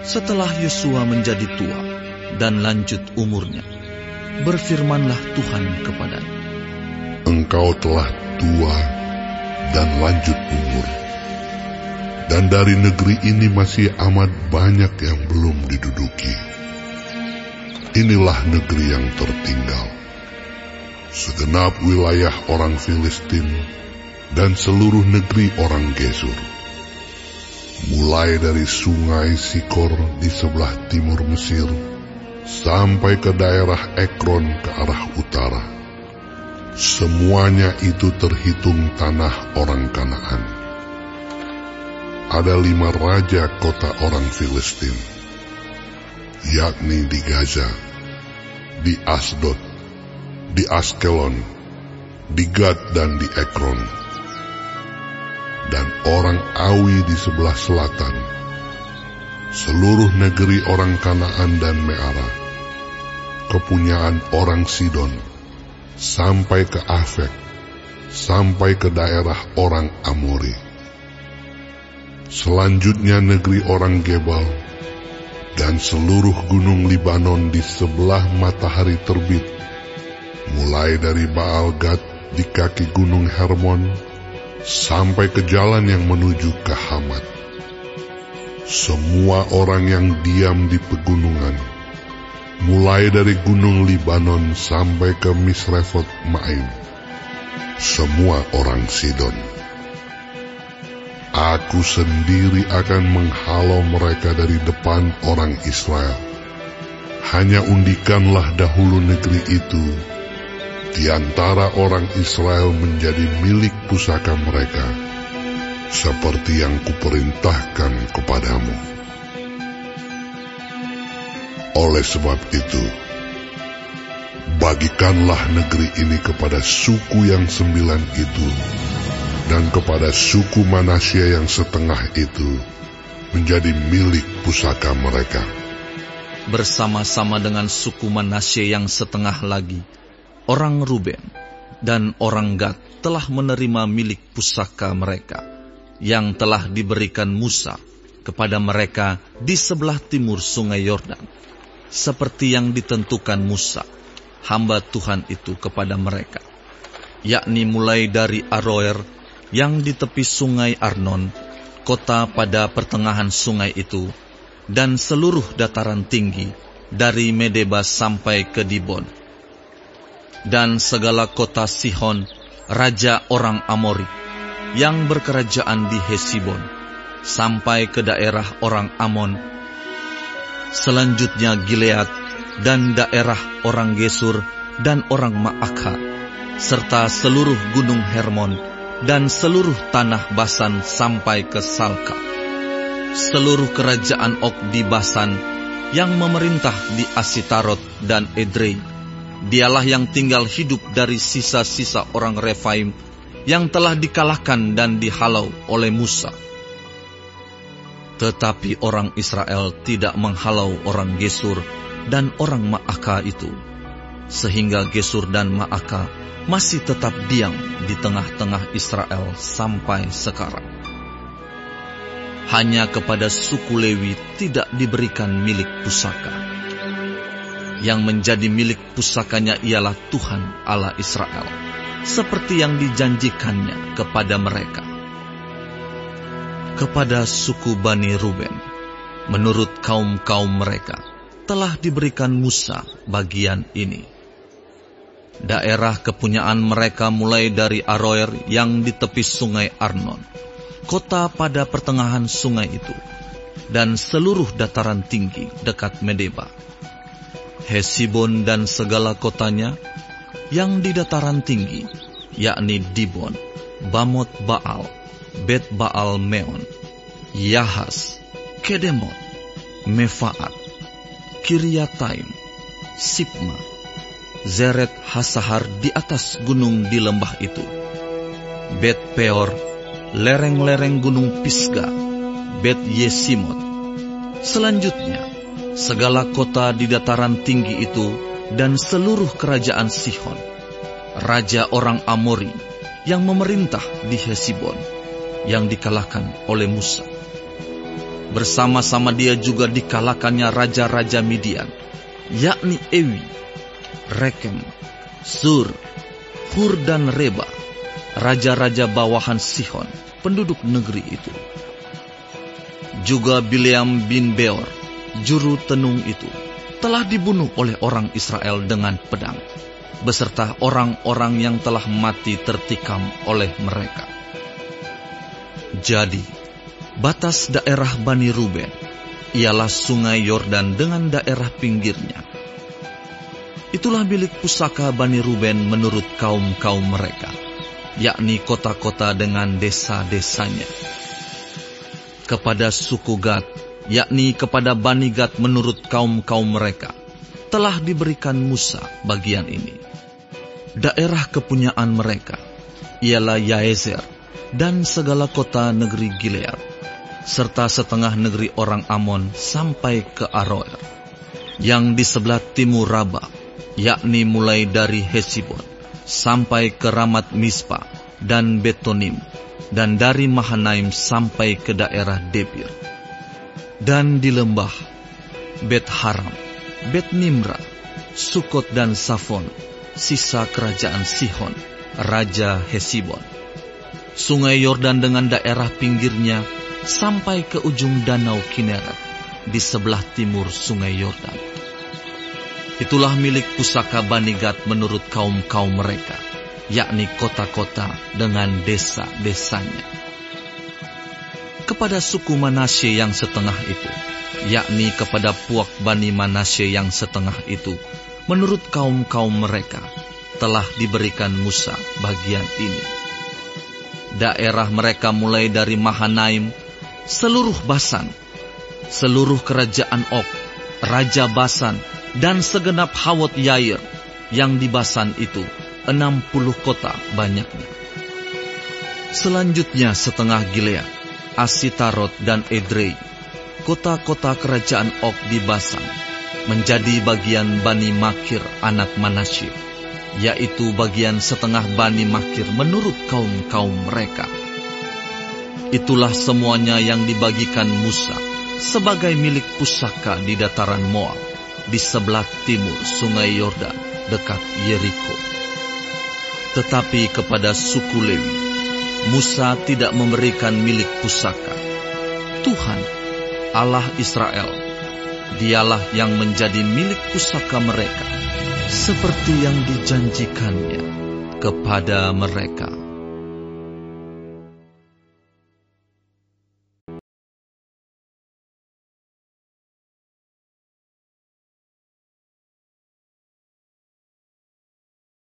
Setelah Yosua menjadi tua dan lanjut umurnya, berfirmanlah Tuhan kepadanya, Engkau telah tua dan lanjut umur, dan dari negeri ini masih amat banyak yang belum diduduki. Inilah negeri yang tertinggal, segenap wilayah orang Filistin dan seluruh negeri orang Gesur, mulai dari sungai Sikor di sebelah timur Mesir sampai ke daerah Ekron ke arah utara. Semuanya itu terhitung tanah orang Kanaan. Ada 5 raja kota orang Filistin, yakni di Gaza, di Asdod, di Askelon, di Gad dan di Ekron. Dan orang Awi di sebelah selatan, seluruh negeri orang Kanaan dan Meara, kepunyaan orang Sidon, sampai ke Afek, sampai ke daerah orang Amori. Selanjutnya negeri orang Gebal, dan seluruh gunung Libanon di sebelah matahari terbit, mulai dari Baal Gad di kaki gunung Hermon, sampai ke jalan yang menuju ke Hamat. Semua orang yang diam di pegunungan, mulai dari gunung Libanon sampai ke Misrefot Maim, semua orang Sidon. Aku sendiri akan menghalau mereka dari depan orang Israel. Hanya undikanlah dahulu negeri itu di antara orang Israel menjadi milik pusaka mereka, seperti yang kuperintahkan kepadamu. Oleh sebab itu, bagikanlah negeri ini kepada suku yang 9 itu, dan kepada suku Manasye yang setengah itu menjadi milik pusaka mereka. Bersama-sama dengan suku Manasye yang setengah lagi, orang Ruben dan orang Gad telah menerima milik pusaka mereka, yang telah diberikan Musa kepada mereka di sebelah timur sungai Yordan, seperti yang ditentukan Musa, hamba Tuhan itu kepada mereka, yakni mulai dari Aroer yang di tepi sungai Arnon, kota pada pertengahan sungai itu, dan seluruh dataran tinggi dari Medeba sampai ke Dibon, dan segala kota Sihon, raja orang Amori, yang berkerajaan di Hesibon, sampai ke daerah orang Amon. Selanjutnya Gilead dan daerah orang Gesur dan orang Maakha, serta seluruh gunung Hermon, dan seluruh tanah Basan sampai ke Salka. Seluruh kerajaan Og di Basan, yang memerintah di Asitarot dan Edrei, dialah yang tinggal hidup dari sisa-sisa orang Refaim, yang telah dikalahkan dan dihalau oleh Musa. Tetapi orang Israel tidak menghalau orang Gesur dan orang Maakha itu, sehingga Gesur dan Maakha masih tetap diam di tengah-tengah Israel sampai sekarang. Hanya kepada suku Lewi tidak diberikan milik pusaka. Yang menjadi milik pusakanya ialah Tuhan Allah Israel, seperti yang dijanjikannya kepada mereka. Kepada suku Bani Ruben, menurut kaum-kaum mereka, telah diberikan Musa bagian ini. Daerah kepunyaan mereka mulai dari Aroer yang di tepi sungai Arnon, kota pada pertengahan sungai itu, dan seluruh dataran tinggi dekat Medeba, Hesibon dan segala kotanya, yang di dataran tinggi, yakni Dibon, Bamot Baal, Bet Baal Meon, Yahas, Kedemot, Mefaat, Kiryataim, Sipma, Zeret Hasahar di atas gunung di lembah itu, Bet Peor, lereng-lereng gunung Pisga, Bet Yesimot. Selanjutnya, segala kota di dataran tinggi itu dan seluruh kerajaan Sihon, raja orang Amori, yang memerintah di Hesibon, yang dikalahkan oleh Musa. Bersama-sama dia juga dikalahkannya raja-raja Midian, yakni Ewi, Rekem, Sur, Hur dan Reba, raja-raja bawahan Sihon, penduduk negeri itu. Juga Bileam bin Beor, juru tenung itu, telah dibunuh oleh orang Israel dengan pedang, beserta orang-orang yang telah mati tertikam oleh mereka. Jadi, batas daerah Bani Ruben ialah sungai Yordan dengan daerah pinggirnya. Itulah milik pusaka Bani Ruben menurut kaum-kaum mereka, yakni kota-kota dengan desa-desanya. Kepada suku Gad, yakni kepada Bani Gad menurut kaum-kaum mereka, telah diberikan Musa bagian ini. Daerah kepunyaan mereka ialah Yaezer dan segala kota negeri Gilead, serta setengah negeri orang Amon sampai ke Aroer, yang di sebelah timur Raba, yakni mulai dari Hesibon sampai ke Ramat Mispa dan Betonim, dan dari Mahanaim sampai ke daerah Debir, dan di lembah Bet Haram, Bet Nimra, Sukot dan Safon, sisa kerajaan Sihon, raja Hesibon. Sungai Yordan dengan daerah pinggirnya sampai ke ujung danau Kineret di sebelah timur sungai Yordan. Itulah milik pusaka Bani Gad menurut kaum-kaum mereka, yakni kota-kota dengan desa-desanya. Kepada suku Manasye yang setengah itu, yakni kepada puak Bani Manasye yang setengah itu, menurut kaum-kaum mereka, telah diberikan Musa bagian ini. Daerah mereka mulai dari Mahanaim, seluruh Basan, seluruh kerajaan Og, raja Basan, dan segenap Hawot Yair, yang di Basan itu 60 kota banyaknya. Selanjutnya setengah Gilead, Asitarot dan Edrei, kota-kota kerajaan Og di Basan, menjadi bagian Bani Makir anak Manasye, yaitu bagian setengah Bani Makir menurut kaum-kaum mereka. Itulah semuanya yang dibagikan Musa sebagai milik pusaka di dataran Moab, di sebelah timur sungai Yordan, dekat Yeriko. Tetapi kepada suku Lewi, Musa tidak memberikan milik pusaka. Tuhan, Allah Israel, dialah yang menjadi milik pusaka mereka, seperti yang dijanjikannya kepada mereka.